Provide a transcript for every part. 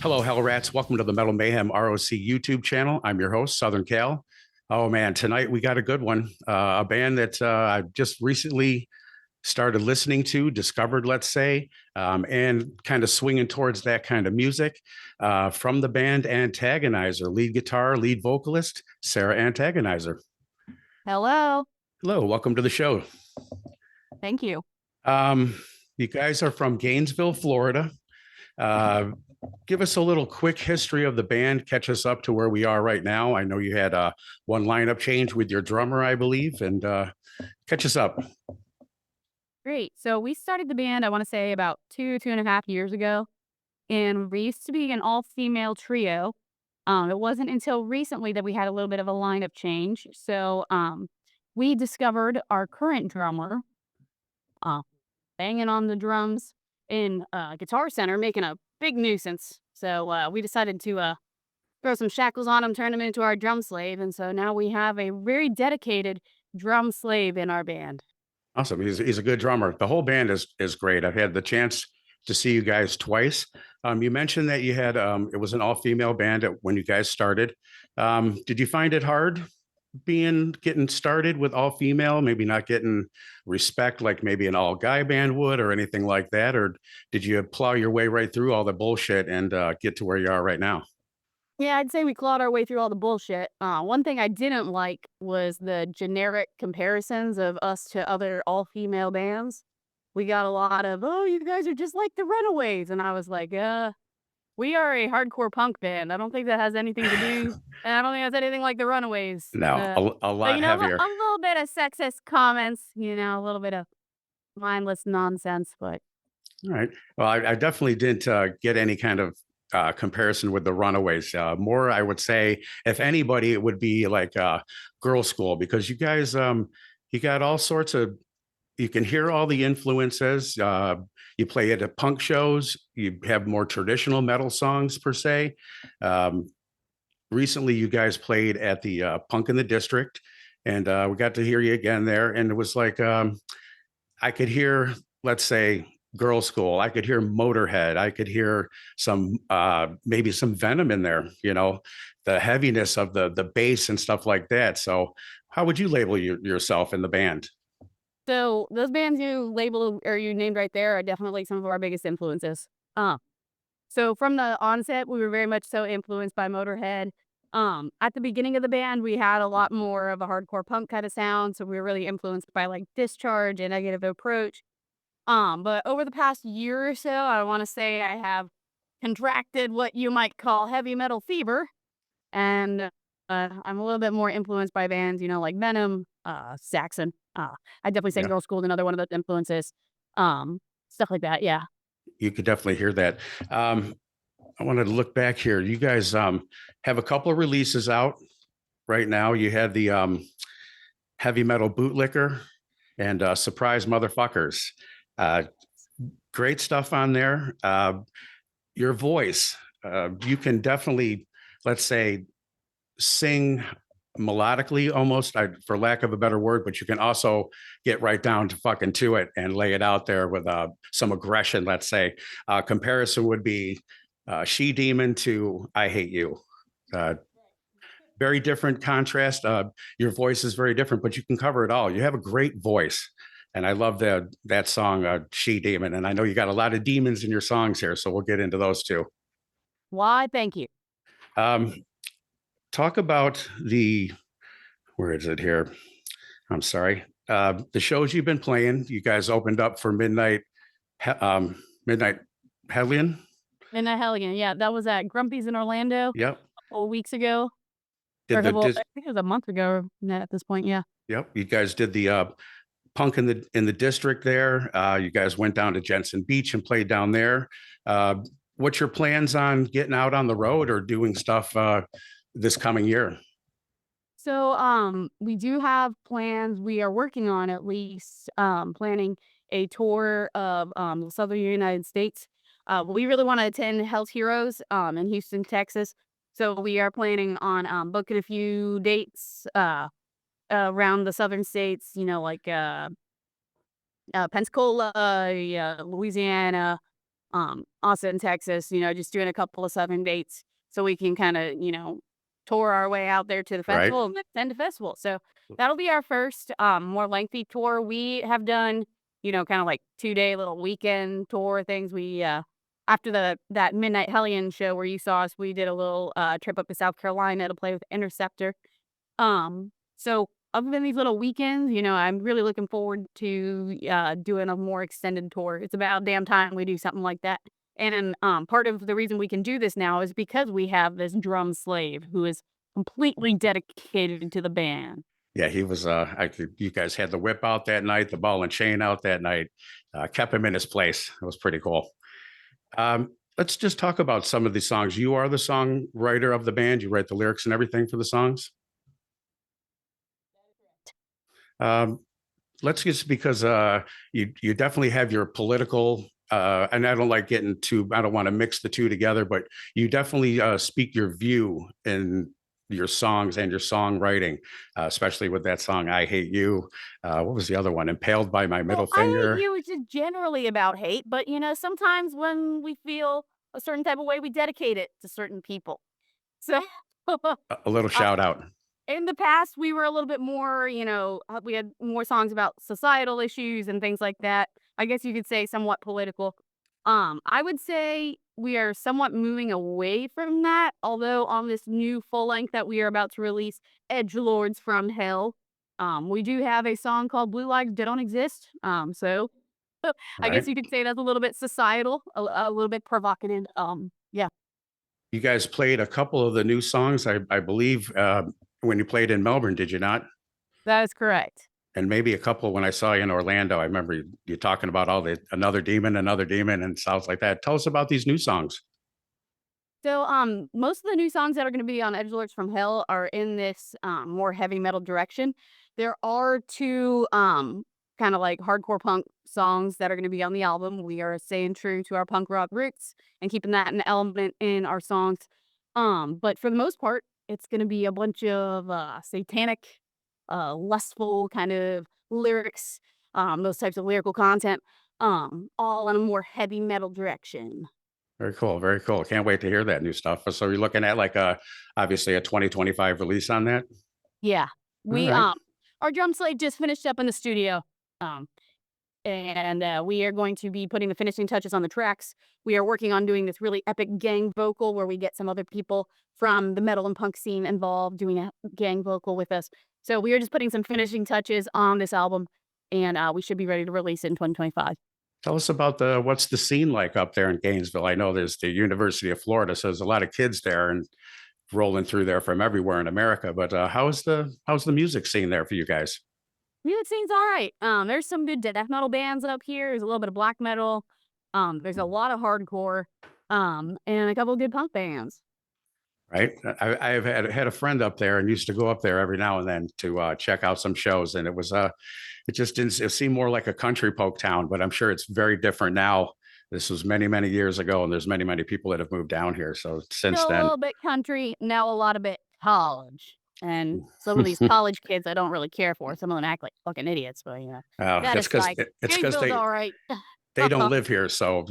Hello, Hell Rats. Welcome to the Metal Mayhem ROC YouTube channel. I'm your host, Southern Cal. Oh man, tonight we got a good one. A band that I just recently started listening to, discovered, let's say, and kind of swinging towards that kind of music. From the band Antagonizer, lead guitar, lead vocalist, Sarah Antagonizor. Hello. Hello, welcome to the show. Thank you. Um, you guys are from Gainesville, Florida. Give us a little quick history of the band, catch us up to where we are right now. I know you had one lineup change with your drummer, I believe, and catch us up. Great. So we started the band, I want to say about 2.5 years ago. And we used to be an all-female trio. It wasn't until recently that we had a little bit of a lineup change. So we discovered our current drummer uh, banging on the drums in Guitar Center, making a big nuisance. So we decided to throw some shackles on him, turn him into our drum slave. And so now we have a very drum slave in our band. Awesome. He's a good drummer. The whole band is great. I've had the chance to see you guys twice. You mentioned that you had it was an all-female band when you guys started. Did you find it hard getting started with all female, maybe not getting respect like maybe an all guy band would or anything like that? Or did you plow your way right through all the bullshit and get to where you are right now? Yeah, I'd say we clawed our way through all the bullshit. One thing I didn't like was the generic comparisons of us to other all-female bands. We got a lot of, "Oh, you guys are just like the Runaways," and I was like, we are a hardcore punk band. I don't think that has anything to do and I don't think that's anything like the Runaways." No, a So, lot heavier. a little bit of sexist comments, a little bit of mindless nonsense, but All right. Well, I definitely didn't get any kind of comparison with the Runaways. More, I would say, if anybody, it would be like Girl School, because you guys, you got all sorts of, you can hear all the influences. You play it at punk shows. You have more traditional metal songs per se. Um, Recently, you guys played at the Punk in the District, and we got to hear you again there. And it was like I could hear, let's say, Girl School. I could hear Motorhead. I could hear some maybe some Venom in there. The heaviness of the bass and stuff like that. So, how would you label yourself in the band? so those bands you labeled or you named right there are definitely some of our biggest influences. So from the onset, we were very much so influenced by Motorhead. At the beginning of the band, we had a lot more of a hardcore punk kind of sound, so we were really influenced by like Discharge and Negative Approach. But over the past year or so, I want to say I have contracted what you might call heavy metal fever, and I'm a little bit more influenced by bands, like Venom, Saxon. I definitely say Yeah, Girl School is another one of those influences. Stuff like that. Yeah. you could definitely hear that. I wanted to look back here. You guys have a couple of releases out right now. You had the Heavy Metal Bootlicker and Surprise Motherfuckers. Uh, Great stuff on there. Your voice, you can definitely, let's say, sing melodically almost, for lack of a better word, but you can also get right down to fucking to it and lay it out there with some aggression, let's say. Comparison would be She Demon to I Hate You. Uh, Very different contrast. Your voice is very different, but you can cover it all. You have a great voice. And I love that song, She Demon. And I know you got a lot of demons in your songs here, so we'll get into those too. Why? Thank you. Um, Talk about where is it here? I'm sorry. The shows you've been playing, you guys opened up for Midnight Hellion. Midnight Hellion, yeah, that was at Grumpy's in Orlando Yep. a couple weeks ago, or Did a the couple I think it was a month ago at this point, yeah. Yep. You guys did the Punk in the District there. You guys went down to Jensen Beach and played down there. What's your plans on getting out on the road or doing stuff this coming year? So, we do have plans, we are working on at least, planning a tour of, the Southern United States. We really wanna attend Hell's Heroes, in Houston, Texas, so we are planning on, booking a few dates, around the southern states, like, Pensacola, yeah, Louisiana, Austin, Texas, just doing a couple of Southern dates so we can kind of, tour our way out there to the Right. festival and then send to festival. So that'll be our first more lengthy tour. We have done, kind of like 2-day little weekend tour things. We after that Midnight Hellion show where you saw us, we did a little trip up to South Carolina to play with Interceptor. So other than these little weekends, I'm really looking forward to doing a more extended tour. It's about damn time we do something like that. And part of the reason we can do this now is because we have this drum slave who is completely dedicated to the band. Yeah, he was. You guys had the whip out that night, the ball and chain out that night. Kept him in his place. It was pretty cool. Let's just talk about some of the songs. You are the songwriter of the band. You write the lyrics and everything for the songs. Um, let's just because you definitely have your political. And I don't like getting too. I don't want to mix the two together, but you definitely speak your view in your songs and your songwriting, especially with that song "I Hate You." What was the other one? "Impaled by My Middle Well, I hate Finger." you is just generally about hate, but sometimes when we feel a certain type of way, we dedicate it to certain people. So A little uh, shout out. in the past, we were a little bit more, we had more songs about societal issues and things like that. I guess you could say somewhat political. I would say we are somewhat moving away from that, although on this new full length that we are about to release, Edge Lords from Hell, we do have a song called Blue Lives Don't Exist. So I guess Right. you could say that's a little bit societal, a little bit provocative. Yeah, You guys played a couple of the new songs, I believe, when you played in Melbourne, did you not? that is correct. And maybe a couple when I saw you in Orlando. I remember you talking about all the another demon, and sounds like that. Tell us about these new songs. So, most of the new songs that are going to be on Edgelords from Hell are in this more heavy metal direction. There are two kind of like hardcore punk songs that are going to be on the album. We are staying true to our punk rock roots and keeping that an element in our songs. But for the most part, it's going to be a bunch of satanic, lustful kind of lyrics, those types of lyrical content, all in a more heavy metal direction. Very cool, very cool. Can't wait to hear that new stuff. So you're looking at like obviously a 2025 release on that. Yeah. All We, right. our drum slate just finished up in the studio. Um, and we are going to be putting the finishing touches on the tracks. We are working on doing this really epic gang vocal where we get some other people from the metal and punk scene involved doing a gang vocal with us. So we are just putting some finishing touches on this album, and we should be ready to release it in 2025. Tell us about what's the scene like up there in Gainesville? I know there's the University of Florida, so there's a lot of kids there and rolling through there from everywhere in America. But how's the music scene there for you guys? Music scene's all right. There's some good death metal bands up here. There's a little bit of black metal. There's a lot of hardcore, and a couple of good punk bands. Right. I've had a friend up there and used to go up there every now and then to check out some shows, and it just didn't. It seemed more like a country folk town, but I'm sure it's very different now. This was many years ago, and there's many people that have moved down here. So since Still a then, little bit country, now a lot of it college. And some of these college kids I don't really care for. Some of them act like fucking idiots, but that it's because aside, it's because Gainesville's all right. they don't live here. So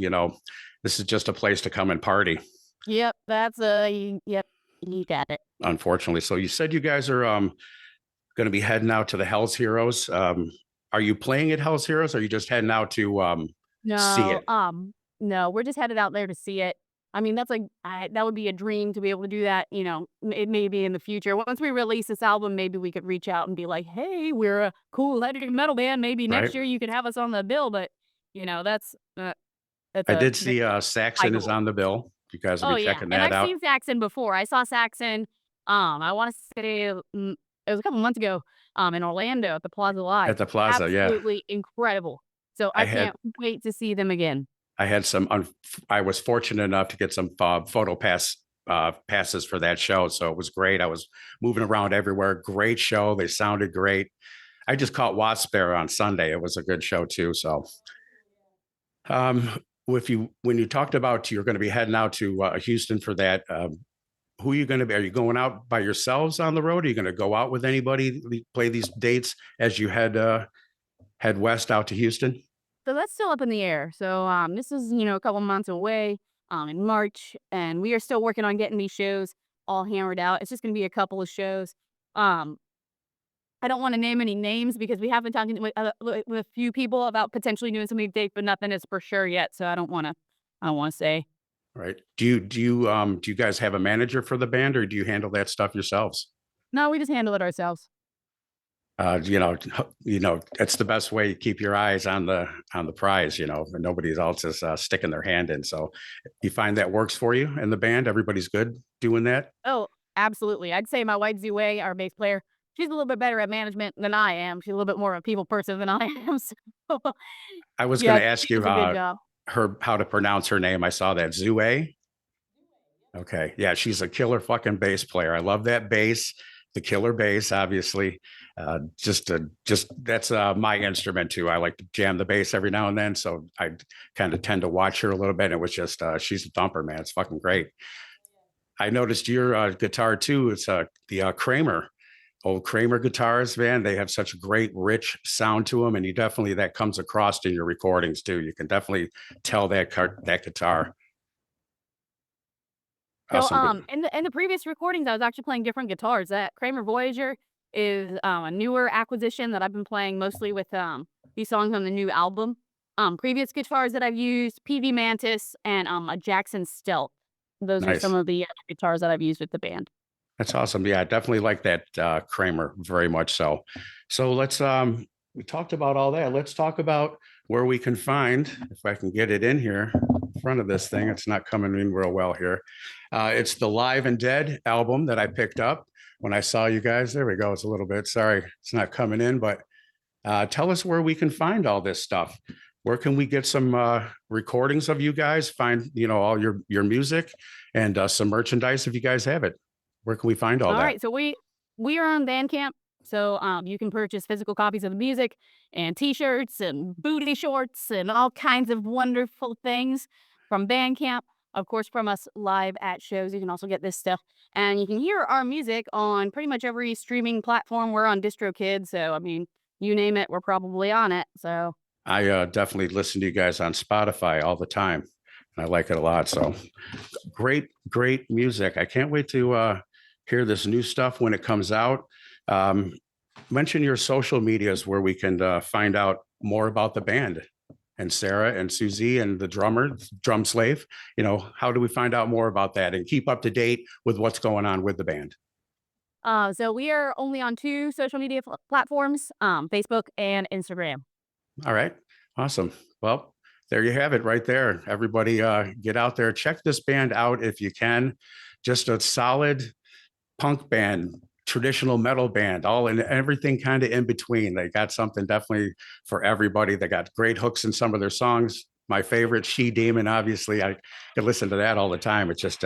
this is just a place to come and party. Yep, yep, you got it. Unfortunately, so you said you guys are going to be heading out to the Hell's Heroes. Are you playing at Hell's Heroes? Or are you just heading out to see No, it? no, we're just headed out there to see it. I mean, that's like that would be a dream to be able to do that. It may be in the future. Once we release this album, maybe we could reach out and be like, "Hey, we're a cool heavy metal band. Maybe next Right. year you could have us on the bill." But that's I a did bit see high Saxon is goal. on the bill. You guys will Oh be yeah, checking and that I've out seen Saxon before. I saw Saxon. I want to say it was a couple months ago. In Orlando at the Plaza Live. at the Plaza. Yeah, Absolutely incredible. So I I had can't wait to see them again. I had some. I was fortunate enough to get some photo passes for that show, so it was great. I was moving around everywhere. Great show. They sounded great. I just caught Wasp there on Sunday. It was a good show too. So, um, if you when you talked about you're going to be heading out to Houston for that, who are you going to be? Are you going out by yourselves on the road? Are you going to go out with anybody? Play these dates as you head west out to Houston? So that's still up in the air. So this is, a couple months away in March, and we are still working on getting these shows all hammered out. It's just going to be a couple of shows. Um, I don't want to name any names because we have been talking with a few people about potentially doing something big, but nothing is for sure yet. So I don't want to say. Right. Do you guys have a manager for the band, or do you handle that stuff yourselves? No, we just handle it ourselves. It's the best way to keep your eyes on the prize, and nobody else is sticking their hand in. So you find that works for you and the band? Everybody's good doing that? Oh, absolutely. I'd say my wife Zue, our bass player, she's a little bit better at management than I am. She's a little bit more of a people person than I am. So I was yeah, going to ask she you does a good job. how to pronounce her name. I saw that. Zue. Okay. Yeah, she's a killer fucking bass player. I love that bass, the killer bass, obviously. Just that's my instrument too. I like to jam the bass every now and then. So I kind of tend to watch her a little bit. It was just, she's a thumper, man. It's fucking great. I noticed your guitar too. It's the Kramer, old Kramer guitars, man. They have such a great, rich sound to them. And that comes across in your recordings too. You can definitely tell that guitar. So Awesome. in the previous recordings, I was actually playing different guitars. That Kramer Voyager is a newer acquisition that I've been playing mostly with these songs on the new album. Previous guitars that I've used, PV Mantis and a Jackson Stealth. Those are Nice. some of the guitars that I've used with the band. That's awesome. Yeah, I definitely like that Kramer very much so. So let's we talked about all that. Let's talk about where we can find, if I can get it in here in front of this thing. It's not coming in real well here. It's the Live and Dead album that I picked up when I saw you guys. There we go. It's a little bit, sorry, it's not coming in, but tell us where we can find all this stuff. Where can we get some recordings of you guys, find, all your music and some merchandise if you guys have it? Where can we find all that? All right, so we are on Bandcamp. So you can purchase physical copies of the music and T-shirts and booty shorts and all kinds of wonderful things from Bandcamp. Of course, from us live at shows, you can also get this stuff. And you can hear our music on pretty much every streaming platform. We're on DistroKid, so I mean, you name it, we're probably on it. So I definitely listen to you guys on Spotify all the time, and I like it a lot. So great music. I can't wait to hear this new stuff when it comes out. Mention your social medias where we can find out more about the band and Sarah and Susie and the drum slave. How do we find out more about that and keep up to date with what's going on with the band? so we are only on 2 social media platforms, Facebook and Instagram. All right. Awesome. Well, there you have it right there. Everybody get out there, check this band out if you can. Just a solid punk band, traditional metal band, all in everything kind of in between. They got something definitely for everybody. They got great hooks in some of their songs. My favorite, She Demon, obviously, I could listen to that all the time. It's just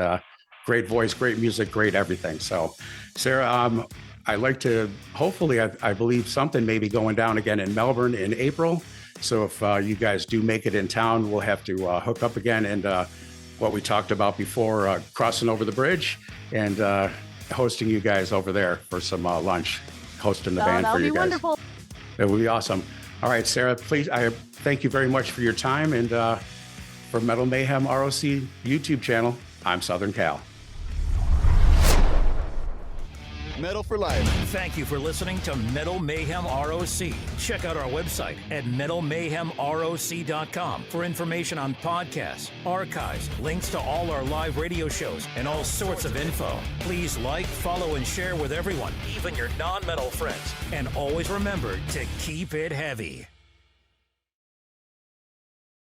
great voice, great music, great everything. So, Sarah, I like to, hopefully, I believe something may be going down again in Melbourne in April. So if you guys do make it in town, we'll have to hook up again and what we talked about before, crossing over the bridge and hosting you guys over there for some lunch, hosting the band for you guys. That'll be wonderful. It would be awesome. All right, Sarah, please, I thank you very much for your time. And for Metal Mayhem ROC YouTube channel, I'm Southern Cal. Metal for life. Thank you for listening to Metal Mayhem ROC. Check out our website at metalmayhemroc.com for information on podcasts, archives, links to all our live radio shows, and all sorts of info. Please like, follow, and share with everyone, even your non-metal friends. And always remember to keep it heavy.